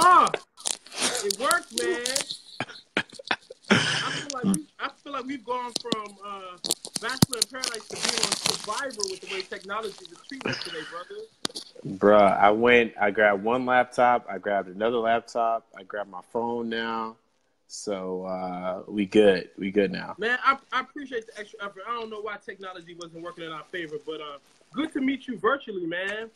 Ah, it worked, man. I feel like we've gone from Bachelor in Paradise to being on Survivor with the way technology is treating us today, brother. Bruh, I grabbed one laptop, I grabbed another laptop, I grabbed my phone now. So we good. We good now. Man, I appreciate the extra effort. I don't know why technology wasn't working in our favor, but good to meet you virtually, man.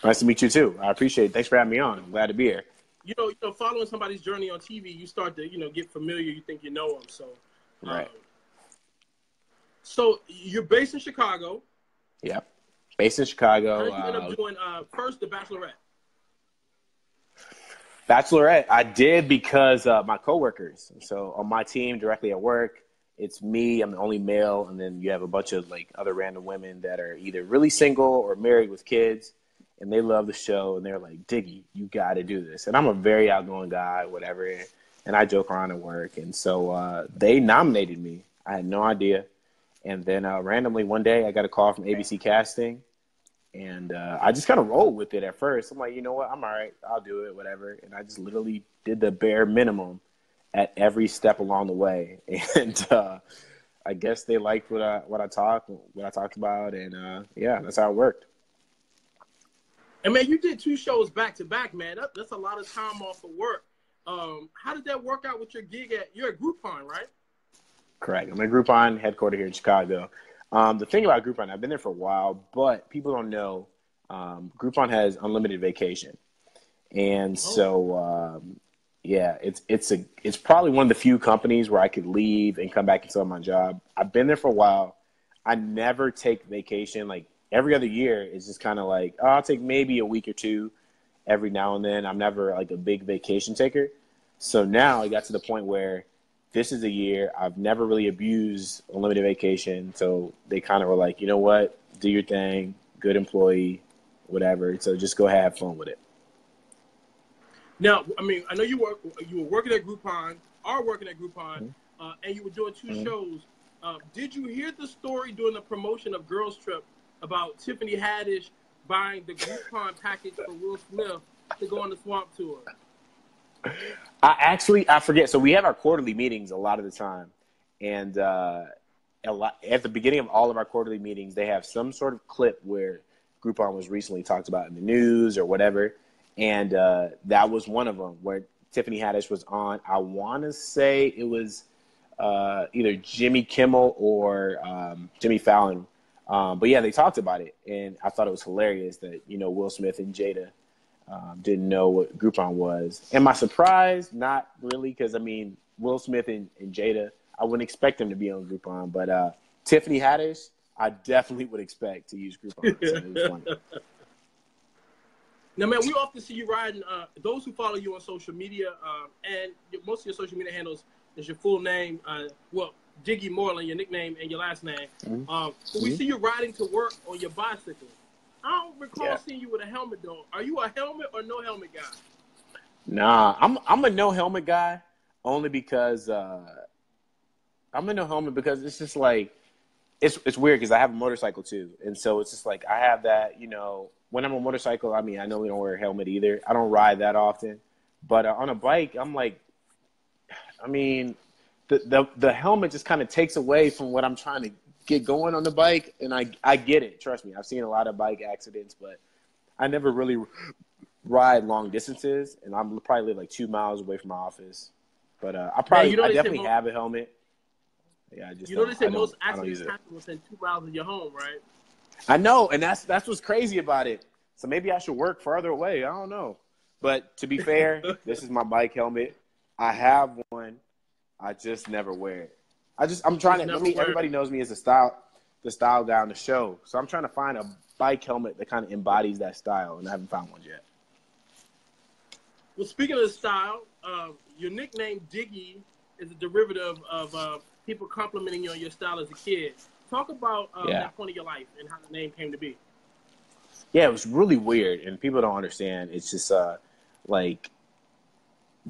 Nice to meet you too. I appreciate it. Thanks for having me on. I'm glad to be here. You know, following somebody's journey on TV, you start to, get familiar. You think you know them. So, right. So you're based in Chicago. Yep. Based in Chicago. How did you end up doing first the Bachelorette? Bachelorette, I did because my coworkers. So on my team, directly at work, it's me. I'm the only male, and then you have a bunch of like other random women that are either really single or married with kids, and they love the show, and they're like, "Diggy, you got to do this." And I'm a very outgoing guy, whatever, and I joke around at work, and so they nominated me. I had no idea, and then randomly one day I got a call from ABC Casting. And I just kind of rolled with it at first. I'm like, you know what? I'm all right. I'll do it, whatever. And I just literally did the bare minimum at every step along the way. And I guess they liked what I talked about. And yeah, that's how it worked. And man, you did 2 shows back to back, man. That's a lot of time off of work. How did that work out with your gig you're at Groupon, right? Correct. I'm at Groupon, headquartered here in Chicago. The thing about Groupon, I've been there for a while, but people don't know Groupon has unlimited vacation, and so yeah, it's probably one of the few companies where I could leave and come back and still have my job. I've been there for a while. I never take vacation. Like every other year, it's just kind of like, oh, I'll take maybe a week or two every now and then. I'm never like a big vacation taker. So now I got to the point where this is a year I've never really abused unlimited vacation. So they kind of were like, you know what, do your thing, good employee, whatever. So just go have fun with it. Now, I mean, I know you were working at Groupon, and you were doing 2 shows. Did you hear the story during the promotion of Girls Trip about Tiffany Haddish buying the Groupon package for Will Smith to go on the Swamp Tour? I forget. So we have our quarterly meetings a lot of the time. And at the beginning of all of our quarterly meetings, they have some sort of clip where Groupon was recently talked about in the news or whatever. And that was one of them where Tiffany Haddish was on. I want to say it was either Jimmy Kimmel or Jimmy Fallon. But yeah, they talked about it. And I thought it was hilarious that, Will Smith and Jada didn't know what Groupon was. Am I surprised? Not really, because, I mean, Will Smith and Jada, I wouldn't expect them to be on Groupon. But Tiffany Haddish, I definitely would expect to use Groupon. So it was funny. Now, man, we often see you riding. Those who follow you on social media, and most of your social media handles is your full name. Diggy Moreland, your nickname, and your last name. We see you riding to work on your bicycle. I don't recall seeing you with a helmet, though. Are you a helmet or no helmet guy? Nah, I'm a no helmet guy only because it's just like it's weird because I have a motorcycle too, and so it's just like I have that. When I'm on a motorcycle, I mean, I know we don't wear a helmet either. I don't ride that often, but on a bike, I'm like, I mean, the helmet just kind of takes away from what I'm trying to get going on the bike, and I get it. Trust me, I've seen a lot of bike accidents, but I never really ride long distances, and I'm probably live like 2 miles away from my office. But I definitely have a helmet. Yeah, I just they say most accidents happen within 2 miles of your home, right? I know, and that's what's crazy about it. So maybe I should work farther away. I don't know. But to be fair, this is my bike helmet. I have one. I just never wear it. I'm trying to. Everybody knows me as the style guy on the show. So I'm trying to find a bike helmet that kind of embodies that style, and I haven't found one yet. Well, speaking of style, your nickname Diggy is a derivative of people complimenting you on your style as a kid. Talk about that point of your life and how the name came to be. Yeah, it was really weird, and people don't understand. It's just like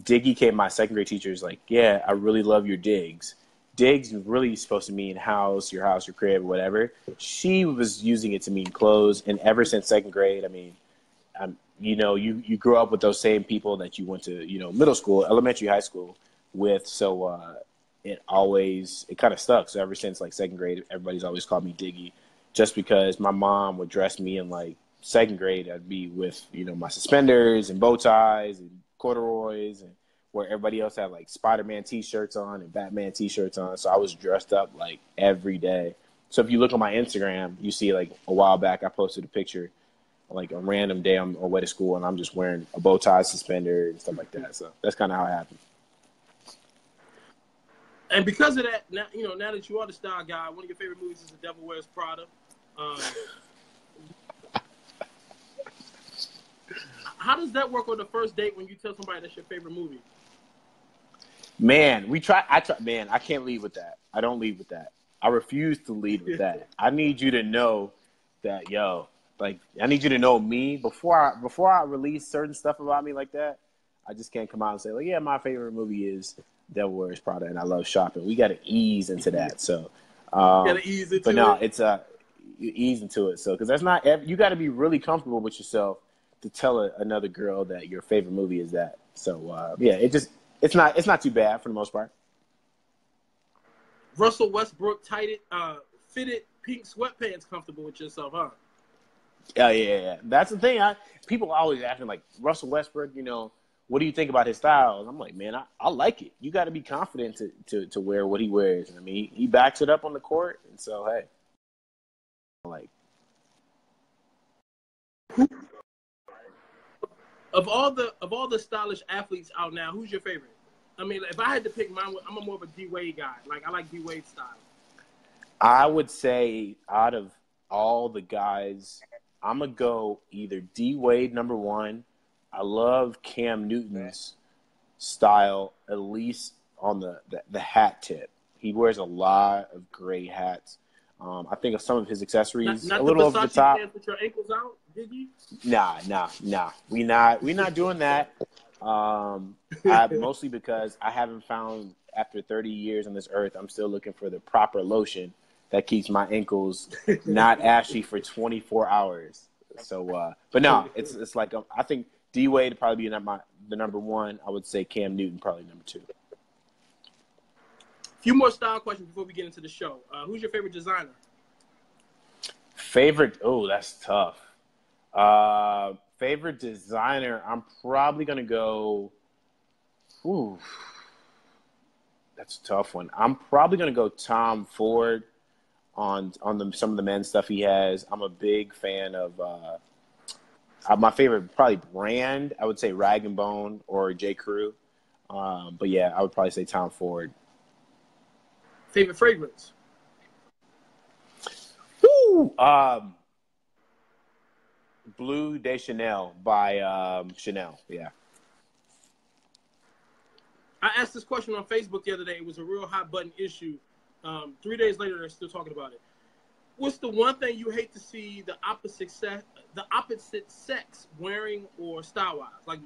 Diggy came. My second grade teacher was like, "Yeah, I really love your digs." Digs is really supposed to mean house, your crib, whatever. She was using it to mean clothes, and ever since second grade, I mean, you know, you grew up with those same people that you went to, you know, middle school, elementary, high school with. So it kind of stuck. So ever since like second grade, everybody's always called me Diggy, just because my mom would dress me in like second grade. I'd be with, you know, my suspenders and bow ties and corduroys, and where everybody else had like Spider-Man T-shirts on and Batman T-shirts on. So I was dressed up like every day. So if you look on my Instagram, you see like a while back I posted a picture like a random day on my way to school, and I'm just wearing a bow tie, suspender, and stuff like that. So that's kind of how it happened. And because of that, now, you know, now that you are the style guy, one of your favorite movies is The Devil Wears Prada. How does that work on the first date when you tell somebody that's your favorite movie? Man, man, I can't lead with that. I don't lead with that. I refuse to lead with that. I need you to know that, yo, like, I need you to know me before I release certain stuff about me like that. I just can't come out and say, like, yeah, my favorite movie is Devil Wears Prada, and I love shopping. We got to ease into that. So, ease into but no, it. it's you ease into it. So, because that's not, you got to be really comfortable with yourself to tell another girl that your favorite movie is that. So, yeah, it's not too bad for the most part. Russell Westbrook fitted pink sweatpants comfortable with yourself, huh? Yeah. That's the thing. People always ask me, like, Russell Westbrook, you know, what do you think about his style? And I'm like, man, I like it. You got to be confident to wear what he wears. I mean, he backs it up on the court, and so hey, like. Of all the stylish athletes out now, who's your favorite? I mean, if I had to pick mine, I'm more of a D Wade guy. Like, I like D Wade style. I would say out of all the guys, I'm gonna go either D Wade number one. I love Cam Newton's style, at least on the hat tip. He wears a lot of great hats. I think of some of his accessories Not a little the over the top. pants with your ankles out, did you? Nah. We not doing that. Mostly because I haven't found, after 30 years on this earth, I'm still looking for the proper lotion that keeps my ankles not ashy for 24 hours. So, but no, it's like I think D Wade would probably be the number one. I would say Cam Newton probably number two. Few more style questions before we get into the show. Who's your favorite designer? Oh, that's tough. Favorite designer, I'm probably gonna go. Ooh, that's a tough one. I'm probably gonna go Tom Ford on some of the men's stuff he has. I'm a big fan of. My favorite probably brand, I would say Rag and Bone or J. Crew. But yeah, I would probably say Tom Ford. Favorite fragrance? Woo! Bleu de Chanel by Chanel. Yeah. I asked this question on Facebook the other day. It was a real hot button issue. 3 days later, they're still talking about it. What's the one thing you hate to see the opposite sex wearing or style-wise? Like,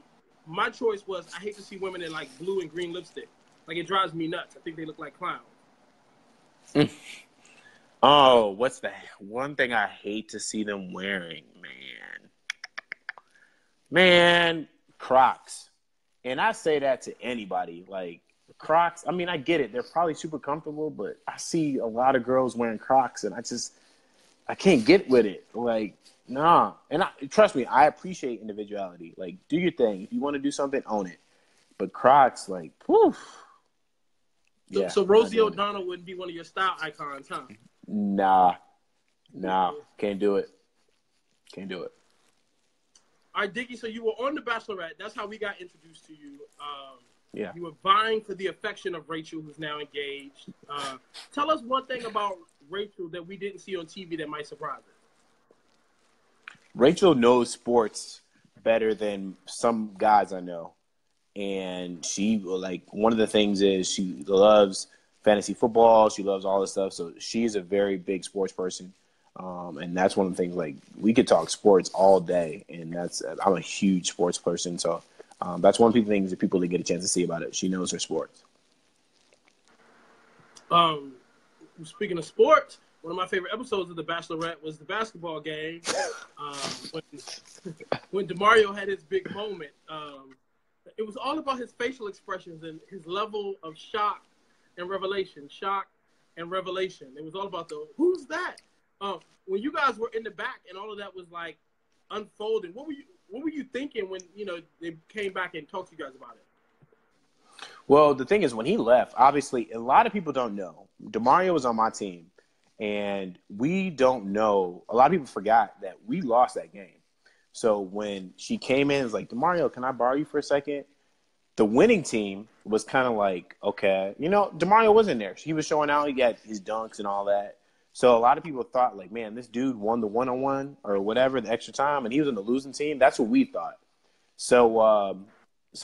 my choice was I hate to see women in like blue and green lipstick. Like, it drives me nuts. I think they look like clowns. Oh, what's the one thing I hate to see them wearing, man? Crocs. And I say that to anybody. Like, Crocs, I mean, I get it. They're probably super comfortable, but I see a lot of girls wearing Crocs, and I can't get with it. Like, nah. And trust me, I appreciate individuality. Like, do your thing. If you want to do something, own it. But Crocs, like, poof. Yeah, so Rosie O'Donnell wouldn't be one of your style icons, huh? Nah. Can't do it. All right, Diggy, so you were on The Bachelorette. That's how we got introduced to you. Yeah. You were vying for the affection of Rachel, who's now engaged. Tell us one thing about Rachel that we didn't see on TV that might surprise us. Rachel knows sports better than some guys I know. And she, like, one of the things is she loves fantasy football. She loves all this stuff. So she's a very big sports person. And that's one of the things, like, we could talk sports all day. And I'm a huge sports person. So that's one of the things that people didn't get a chance to see about it. She knows her sports. Speaking of sports, one of my favorite episodes of The Bachelorette was the basketball game. when DeMario had his big moment, it was all about his facial expressions and his level of shock and revelation. Shock and revelation. It was all about who's that? When you guys were in the back and all of that was like unfolding, what were you thinking when they came back and talked to you guys about it? Well, the thing is, when he left, obviously, a lot of people don't know. DeMario was on my team, and we don't know. A lot of people forgot that we lost that game. So when she came in, it was like, DeMario, can I borrow you for a second? The winning team was kind of like, okay. DeMario wasn't there. He was showing out. He had his dunks and all that. So a lot of people thought, like, man, this dude won the one-on-one or whatever, the extra time, and he was on the losing team. That's what we thought. So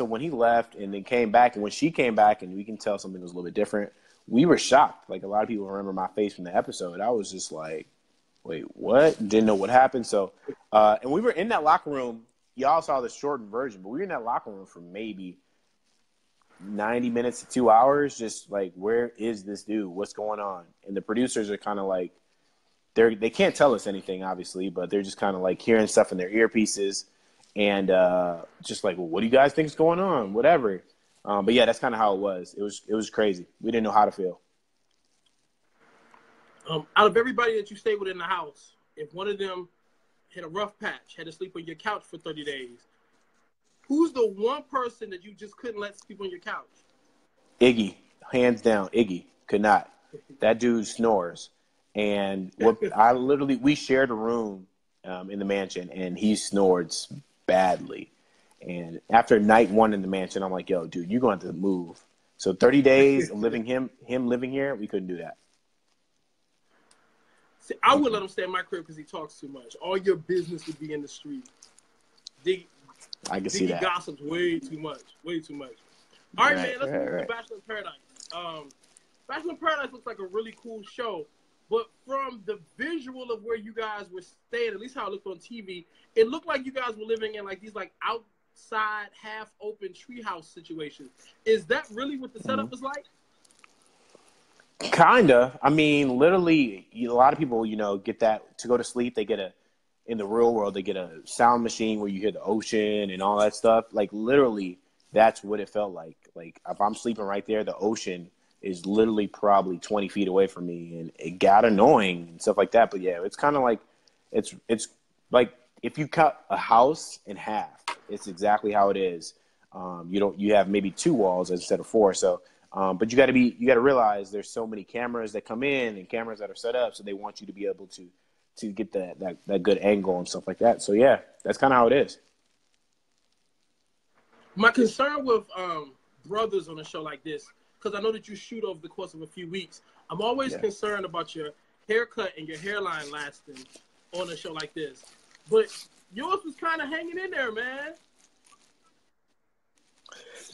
when he left and then came back, and when she came back and we can tell something was a little bit different, we were shocked. Like, a lot of people remember my face from the episode. I was just like, wait, what? Didn't know what happened. So, and we were in that locker room. Y'all saw the shortened version, but we were in that locker room for maybe 90 minutes to 2 hours, just like, where is this dude? What's going on? And the producers are kind of like, they can't tell us anything, obviously, but they're just kind of like hearing stuff in their earpieces. And just like, well, what do you guys think is going on? Whatever. But yeah, that's kind of how it was. It was crazy. We didn't know how to feel. Out of everybody that you stayed with in the house, if one of them had a rough patch, had to sleep on your couch for 30 days, who's the one person that you just couldn't let sleep on your couch? Iggy, hands down. Iggy could not. That dude snores. And we shared a room in the mansion, and he snored badly. And after night one in the mansion, I'm like, yo, dude, you're going to have to move. So 30 days of him living here, we couldn't do that. See, I would let him stay in my crib because he talks too much. All your business would be in the street. I can see that. He gossips way too much. Way too much. All right, man, let's move to Bachelor in Paradise. Bachelor in Paradise looks like a really cool show. But from the visual of where you guys were staying, at least how it looked on TV, it looked like you guys were living in like these like outside, half-open treehouse situations. Is that really what the setup was like? Kinda. I mean, literally, a lot of people, get that to go to sleep. They get in the real world, they get a sound machine where you hear the ocean and all that stuff. Like, literally, that's what it felt like. Like, if I'm sleeping right there, the ocean is literally probably 20 feet away from me, and it got annoying and stuff like that. But yeah, it's kind of like, it's like if you cut a house in half, it's exactly how it is. You have maybe 2 walls instead of 4. So, but you got to realize there's so many cameras that come in and cameras that are set up. So they want you to be able to get that good angle and stuff like that. So yeah, that's kind of how it is. My concern with brothers on a show like this, because I know that you shoot over the course of a few weeks, I'm always concerned about your haircut and your hairline lasting on a show like this. But yours was kind of hanging in there, man.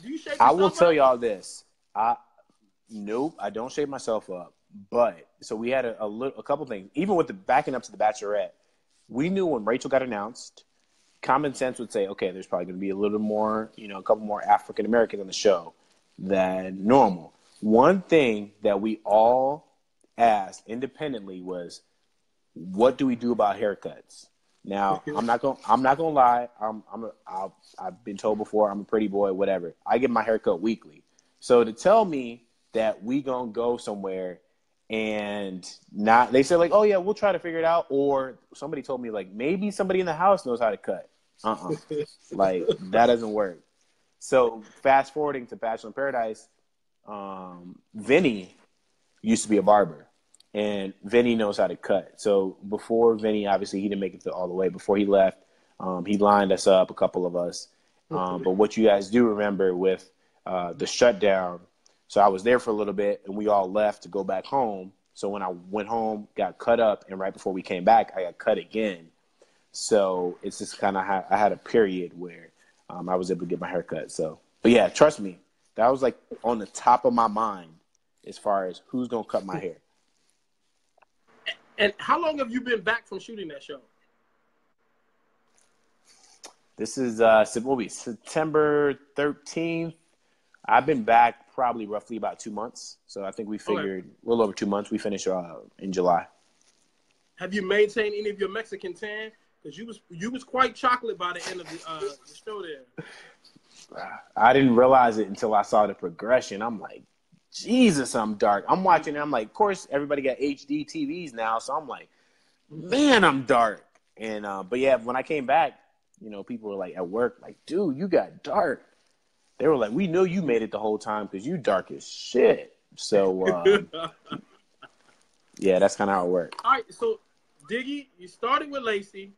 Do you shave yourself I will tell up? y'all this. Nope, I don't shave myself up. But so we had a couple things. Even with the backing up to the Bachelorette, we knew when Rachel got announced, common sense would say, okay, there's probably going to be a little more, a couple more African Americans on the show than normal. One thing that we all asked independently was, what do we do about haircuts? Now, I'm not gonna lie. I've been told before, I'm a pretty boy, whatever. I get my haircut weekly. So to tell me that we gonna go somewhere and not, they said like, oh yeah, we'll try to figure it out. Or somebody told me like, maybe somebody in the house knows how to cut. Like, that doesn't work. So fast forwarding to Bachelor in Paradise, Vinny used to be a barber, and Vinny knows how to cut. So before Vinny, obviously he didn't make it all the way. Before he left, he lined us up, a couple of us. But what you guys do remember with the shutdown, so I was there for a little bit, and we all left to go back home. So when I went home, got cut up, and right before we came back, I got cut again. So it's just kind of I had a period where I was able to get my hair cut. So, but yeah, trust me, that was like on the top of my mind as far as who's gonna cut my hair. And how long have you been back from shooting that show? This is September 13th. I've been back probably roughly about 2 months. So I think we figured a little over 2 months. We finished in July. Have you maintained any of your Mexican tan? because you was quite chocolate by the end of the show there. I didn't realize it until I saw the progression. I'm like, Jesus, I'm dark. I'm watching it. I'm like, of course, everybody got HD TVs now, so I'm like, man, I'm dark. And but yeah, when I came back, you know, people were like at work, like, dude, you got dark. They were like, we knew you made it the whole time because you dark as shit. So yeah, that's kind of how it worked. All right, so Diggy, you started with Lacey,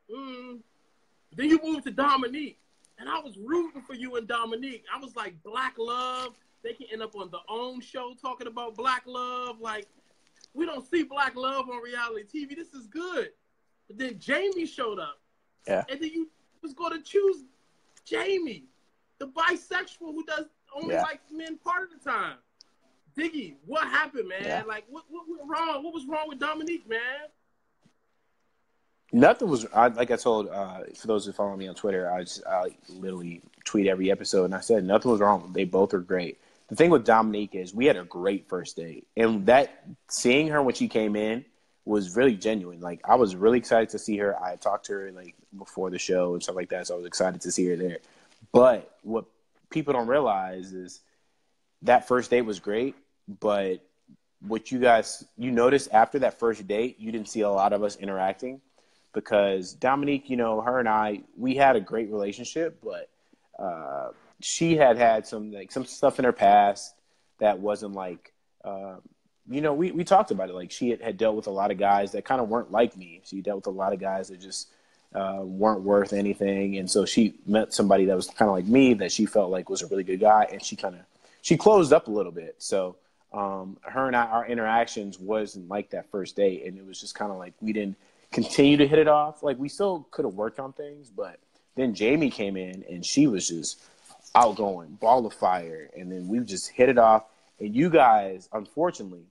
then you moved to Dominique. And I was rooting for you and Dominique. I was like, Black Love. They can end up on the OWN show talking about Black Love. Like, we don't see Black Love on reality TV. This is good. But then Jamie showed up. Yeah. And then you was going to choose Jamie, the bisexual who does only like men part of the time. Diggy, what happened, man? Yeah. Like, what went wrong? What was wrong with Dominique, man? Nothing was like I told for those who follow me on Twitter. I literally tweet every episode, and I said nothing was wrong. They both are great. The thing with Dominique is we had a great first date, and that seeing her when she came in was really genuine. Like I was really excited to see her. I had talked to her like before the show and stuff like that, so I was excited to see her there. But what people don't realize is that first date was great, but what you noticed after that first date, you didn't see a lot of us interacting. Because Dominique, you know, her and I, we had a great relationship, but she had some stuff in her past that wasn't like, you know, we talked about it. Like she had dealt with a lot of guys that kind of weren't like me. She dealt with a lot of guys that just weren't worth anything. And so she met somebody that was kind of like me that she felt like was a really good guy. And she closed up a little bit. So her and I, our interactions wasn't like that first date. And it was just kind of like we didn't continue to hit it off. Like we still could have worked on things, but then Jamie came in and she was just outgoing, ball of fire, and then we just hit it off. And you guys, unfortunately,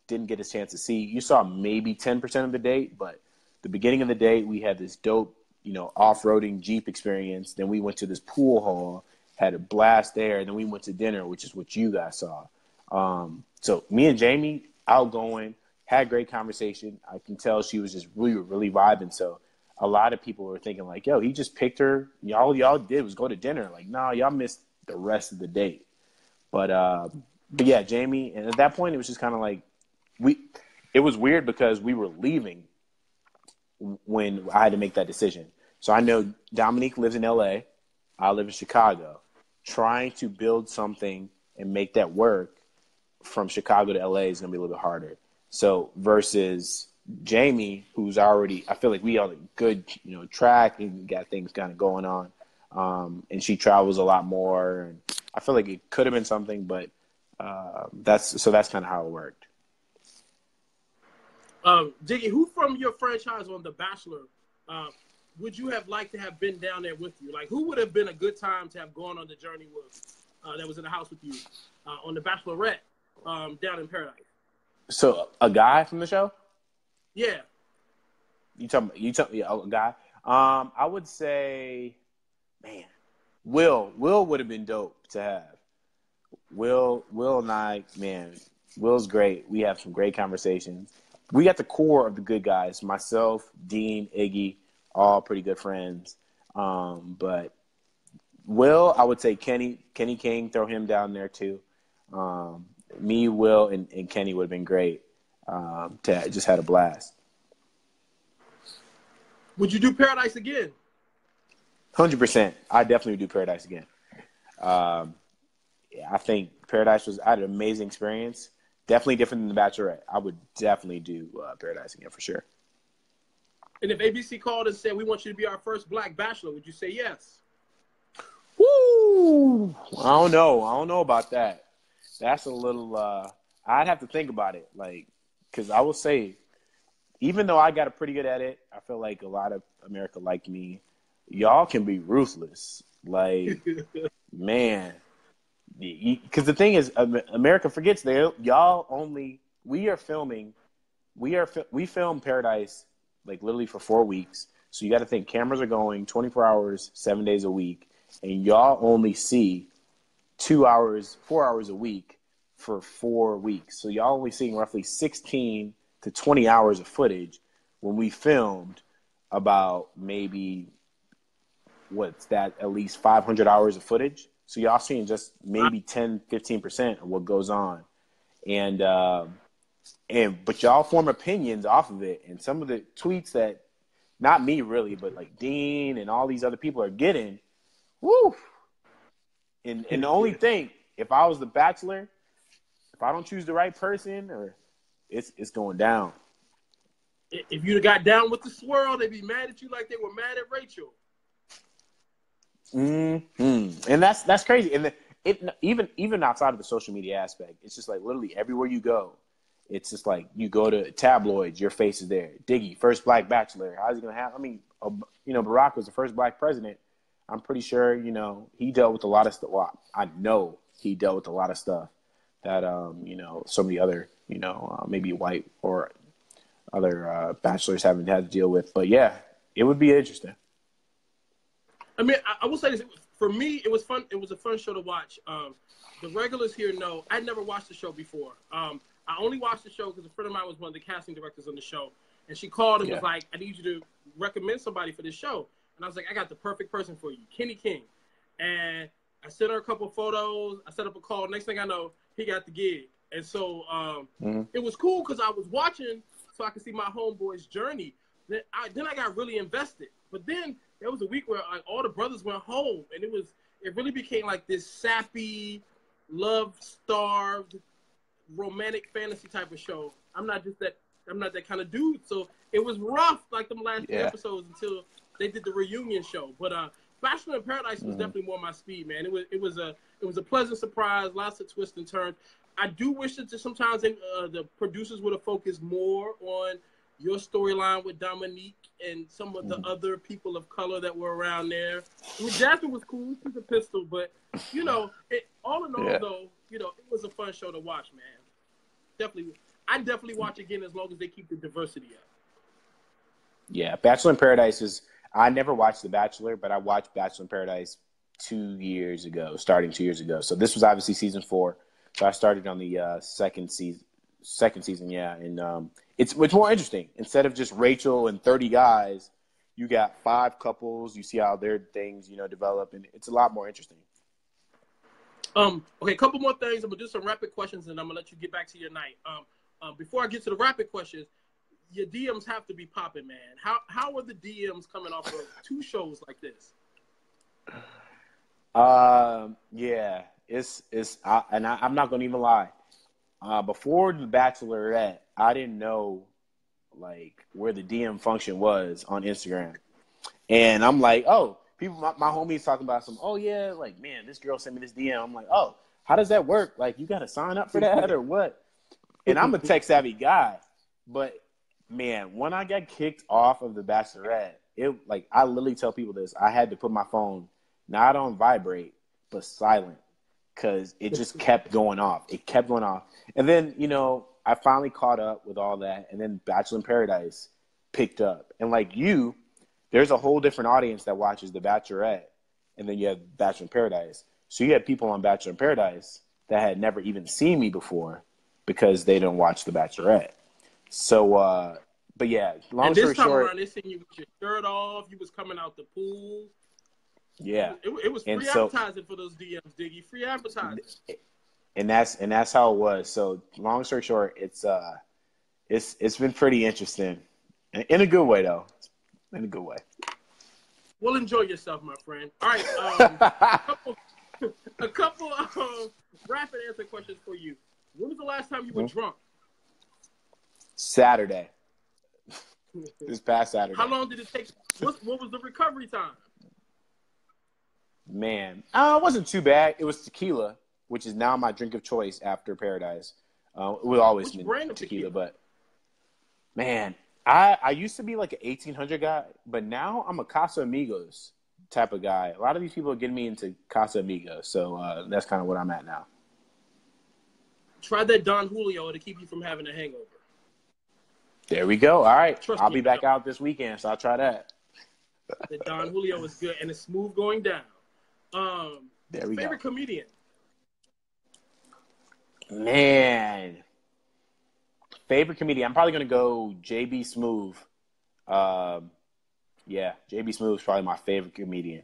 didn't get a chance to see. You saw maybe 10% of the date, but the beginning of the date, we had this dope, you know, off-roading Jeep experience. Then we went to this pool hall, had a blast there, and then we went to dinner, which is what you guys saw. So me and Jamie, outgoing, had great conversation. I can tell she was just really vibing. So a lot of people were thinking like, yo, he just picked her. Y'all did was go to dinner. Like, no, y'all missed the rest of the date. But yeah, Jamie. And at that point, it was just kind of like it was weird because we were leaving when I had to make that decision. So I know Dominique lives in LA. I live in Chicago. Trying to build something and make that work from Chicago to LA is going to be a little bit harder. So versus Jamie, who's already, I feel like we are a good, you know, track and got things kind of going on. And she travels a lot more. And I feel like it could have been something, but that's kind of how it worked. Diggy, who from your franchise on The Bachelor would you have liked to have been down there with you? Like, who would have been a good time to have gone on the journey with that was in the house with you on The Bachelorette down in Paradise? So a guy from the show? Yeah. You tell me a guy. I would say, man, Will would have been dope to have. Will and I, man, Will's great. We have some great conversations. We got the core of the good guys. Myself, Dean, Iggy, all pretty good friends. But Will, I would say Kenny King, throw him down there too. Me, Will, and Kenny would have been great. Just had a blast. Would you do Paradise again? 100%. I definitely would do Paradise again. I think Paradise I had an amazing experience. Definitely different than The Bachelorette. I would definitely do Paradise again for sure. And if ABC called and said, we want you to be our first Black Bachelor, would you say yes? Woo! I don't know about that. That's a little, I'd have to think about it. Like, because I will say, even though I got a pretty good at it, I feel like a lot of America like me. Y'all can be ruthless. Like, man. Because the thing is, America forgets we film Paradise like literally for 4 weeks. So you got to think cameras are going 24 hours, 7 days a week, and y'all only see 4 hours a week for 4 weeks. So y'all only seeing roughly 16 to 20 hours of footage when we filmed about maybe what's that, at least 500 hours of footage. So y'all seeing just maybe 10, 15% of what goes on. And but y'all form opinions off of it. And some of the tweets that, not me really, but like Dean and all these other people are getting, woo. And the only thing, if I was the Bachelor, if I don't choose the right person, or it's going down. If you'd have got down with the swirl, they'd be mad at you like they were mad at Rachel. Mm-hmm. And that's crazy. And even outside of the social media aspect, it's just like literally everywhere you go, it's just like you go to tabloids, your face is there. Diggy, first black bachelor. How's he gonna have? I mean, Barack was the first black president. I'm pretty sure he dealt with a lot of stuff. Well, I know he dealt with a lot of stuff that some of the other maybe white or other bachelors haven't had to deal with. But yeah, it would be interesting. I mean, I will say this. For me, it was fun. It was a fun show to watch. The regulars here know I'd never watched the show before. I only watched the show because a friend of mine was one of the casting directors on the show. And she called and was like, I need you to recommend somebody for this show. And I was like, I got the perfect person for you, Kenny King. And I sent her a couple of photos. I set up a call. Next thing I know, he got the gig. And so it was cool because I was watching so I could see my homeboy's journey. Then I got really invested. But then there was a week where all the brothers went home, and it really became like this sappy, love-starved, romantic fantasy type of show. I'm not that kind of dude. So it was rough, like them last few episodes until they did the reunion show. But Bachelor in Paradise was definitely more my speed, man. It was a pleasant surprise, lots of twists and turns. I do wish that sometimes the producers would have focused more on your storyline with Dominique and some of the other people of color that were around there. I mean, Jasmine was cool. She's a pistol. But, all in all, though, it was a fun show to watch, man. I'd definitely watch again as long as they keep the diversity up. Yeah, Bachelor in Paradise I never watched The Bachelor, but I watched Bachelor in Paradise starting 2 years ago. So this was obviously season 4. So I started on the second season, yeah. And it's more interesting. Instead of just Rachel and 30 guys, you got 5 couples. You see how their things, develop, and it's a lot more interesting. Okay, a couple more things. I'm gonna do some rapid questions, and I'm gonna let you get back to your night. Before I get to the rapid questions, your DMs have to be popping, man. How are the DMs coming off of 2 shows like this? Yeah, I'm not gonna even lie. Before the Bachelorette, I didn't know like where the DM function was on Instagram, and I'm like, oh, my homies talking about like, man, this girl sent me this DM. I'm like, oh, how does that work? Like, you got to sign up for that or what? And I'm a tech savvy guy, but man, when I got kicked off of the Bachelorette, I literally tell people this: I had to put my phone not on vibrate but silent because it just kept going off. It kept going off, and then I finally caught up with all that, and then Bachelor in Paradise picked up, and like you. There's a whole different audience that watches The Bachelorette, and then you have Bachelor in Paradise. So you had people on Bachelor in Paradise that had never even seen me before because they didn't watch The Bachelorette. So, but yeah, long story short. And this time around, they seen you with your shirt off. You was coming out the pool. Yeah. It was free advertising for those DMs, Diggy. Free advertising. And that's how it was. So long story short, it's been pretty interesting. In a good way, though. In a good way. Well, enjoy yourself, my friend. All right, a couple of rapid answer questions for you. When was the last time you were drunk? Saturday. This past Saturday. How long did it take? What was the recovery time? Man, it wasn't too bad. It was tequila, which is now my drink of choice after Paradise. It was always been tequila, but man. I used to be like an 1800 guy, but now I'm a Casa Amigos type of guy. A lot of these people are getting me into Casa Amigos, so that's kind of what I'm at now. Try that Don Julio to keep you from having a hangover. There we go. All right. I'll be back out this weekend, so I'll try that. The Don Julio is good, and it's smooth going down. There we go. Favorite comedian? Man. Favorite comedian? I'm probably going to go JB Smoove. Yeah, JB Smooth is probably my favorite comedian.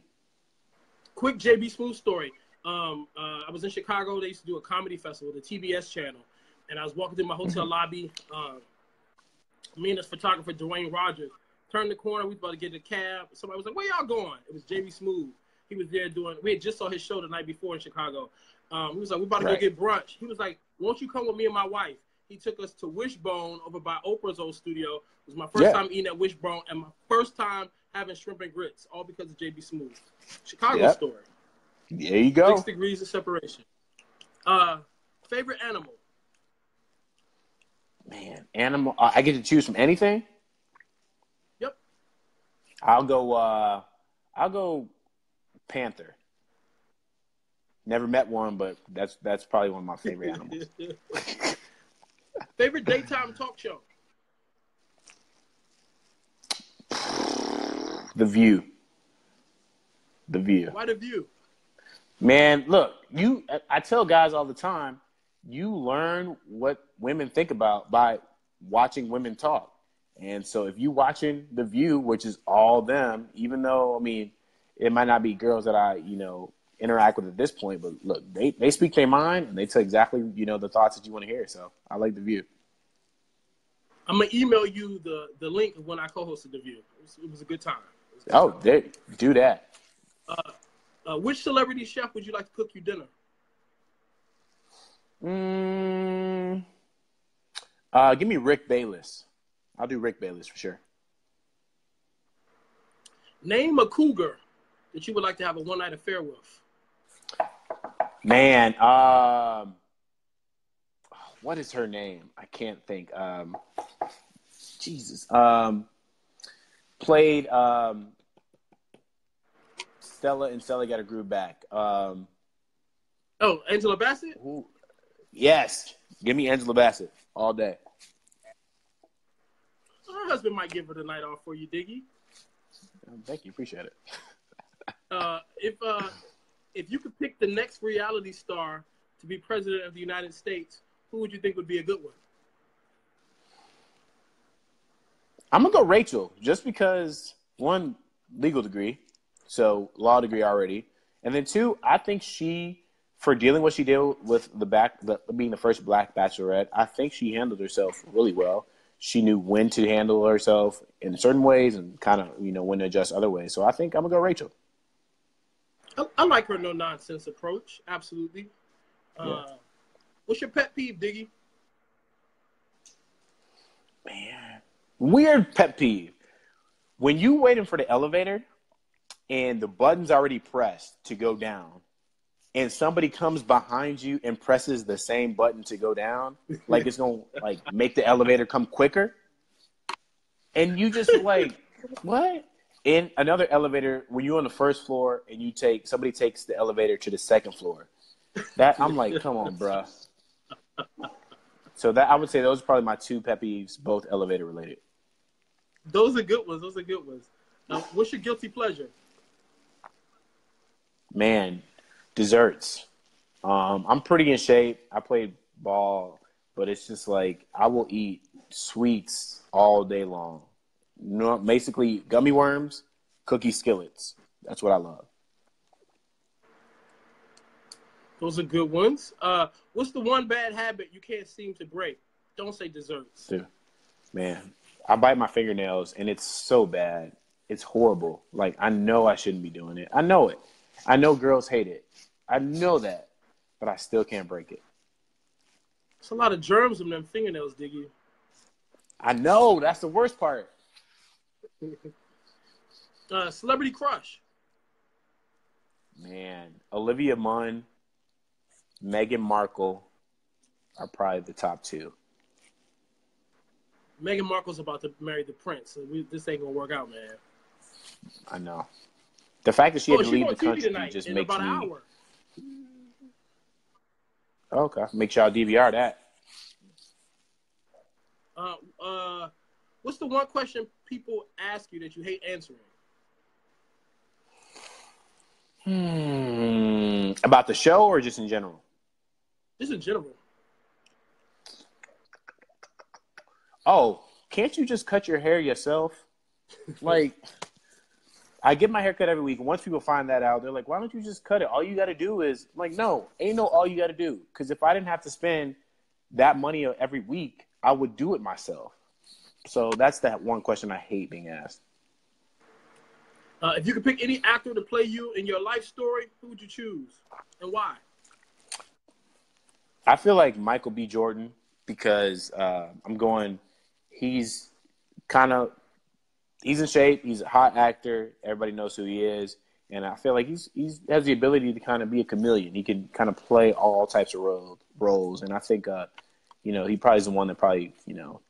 Quick JB Smooth story. I was in Chicago. They used to do a comedy festival, the TBS channel, and I was walking through my hotel lobby. Me and this photographer, Dwayne Rogers, turned the corner. We was about to get in a cab. Somebody was like, "Where y'all going?" It was JB Smooth. He was there doing. We had just saw his show the night before in Chicago. He was like, "We about to go get brunch." He was like, "Won't you come with me and my wife?" He took us to Wishbone over by Oprah's old studio. It was my first time eating at Wishbone and my first time having shrimp and grits, all because of JB Smooth. Chicago story. There you go. 6 degrees of separation. Favorite animal? Man, animal. I get to choose from anything? Yep. I'll go panther. Never met one, but that's probably one of my favorite animals. Favorite daytime talk show? The View. The View. Why The View? Man, look, I tell guys all the time, you learn what women think about by watching women talk. And so if you watching The View, which is all them, even though, I mean, it might not be girls that I, interact with at this point, but look, they speak their mind and they tell exactly, the thoughts that you want to hear. So I like The View. I'm going to email you the link of when I co-hosted The View. It was a good time. Do that. Which celebrity chef would you like to cook you dinner? Give me Rick Bayless. I'll do Rick Bayless for sure. Name a cougar that you would like to have a one-night affair with. Man, what is her name? I can't think. Jesus. Played Stella and Stella Got a Groove Back. Angela Bassett? Ooh, yes. Give me Angela Bassett all day. Her husband might give her the night off for you, Diggy. Thank you. Appreciate it. If you could pick the next reality star to be president of the United States, who would you think would be a good one? I'm going to go Rachel, just because, one, legal degree, so law degree already. And then, two, I think she, for dealing what she did with being the first black bachelorette, I think she handled herself really well. She knew when to handle herself in certain ways and kind of, when to adjust other ways. So I think I'm going to go Rachel. I like her no-nonsense approach. Absolutely. What's your pet peeve, Diggy? Man. Weird pet peeve. When you waiting for the elevator and the button's already pressed to go down and somebody comes behind you and presses the same button to go down, like it's going to make the elevator come quicker. And you just what? In another elevator, when you're on the first floor and somebody takes the elevator to the second floor, that I'm like, come on, bruh. So that I would say those are probably my two pet peeves, both elevator related. Those are good ones. What's your guilty pleasure? Man, desserts. I'm pretty in shape. I played ball, but it's just I will eat sweets all day long. Basically, gummy worms, cookie skillets. That's what I love. Those are good ones. What's the one bad habit you can't seem to break? Don't say desserts. Dude, man, I bite my fingernails, and it's so bad. It's horrible. I know I shouldn't be doing it. I know it. I know girls hate it. I know that, but I still can't break it. It's a lot of germs in them fingernails, Diggy. I know. That's the worst part. Celebrity crush. Man, Olivia Munn, Meghan Markle are probably the top two. Meghan Markle's about to marry the prince, so this ain't gonna work out, man. I know. The fact that she had to leave the country tonight, just in makes about me. An hour. Okay, make sure I'll DVR that. What's the one question people ask you that you hate answering? About the show or just in general? Just in general. Oh, can't you just cut your hair yourself? I get my hair cut every week. And once people find that out, they're like, why don't you just cut it? All you got to do is, I'm like, no, ain't no all you got to do. Because if I didn't have to spend that money every week, I would do it myself. So that's that one question I hate being asked. If you could pick any actor to play you in your life story, who would you choose and why? I feel like Michael B. Jordan because he's in shape. He's a hot actor. Everybody knows who he is. And I feel like he has the ability to kind of be a chameleon. He can kind of play all types of roles. And I think, he probably is the one that probably,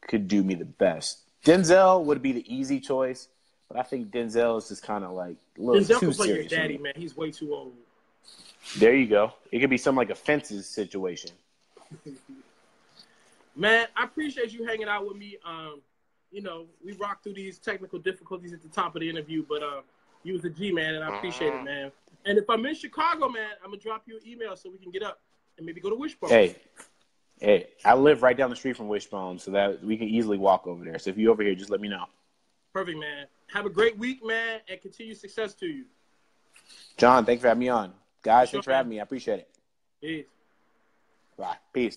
could do me the best. Denzel would be the easy choice. But I think Denzel is just kind of like a little Denzel too can play serious. Your daddy, man. He's way too old. There you go. It could be something like a Fences situation. Man, I appreciate you hanging out with me. We rocked through these technical difficulties at the top of the interview, but you was a G, man, and I appreciate it, man. And if I'm in Chicago, man, I'm going to drop you an email so we can get up and maybe go to Wishbone. Hey, I live right down the street from Wishbone, so that we can easily walk over there. So if you're over here, just let me know. Perfect, man. Have a great week, man, and continued success to you. John, thanks for having me on. Guys, thanks for having me. I appreciate it. Peace. Bye. Peace.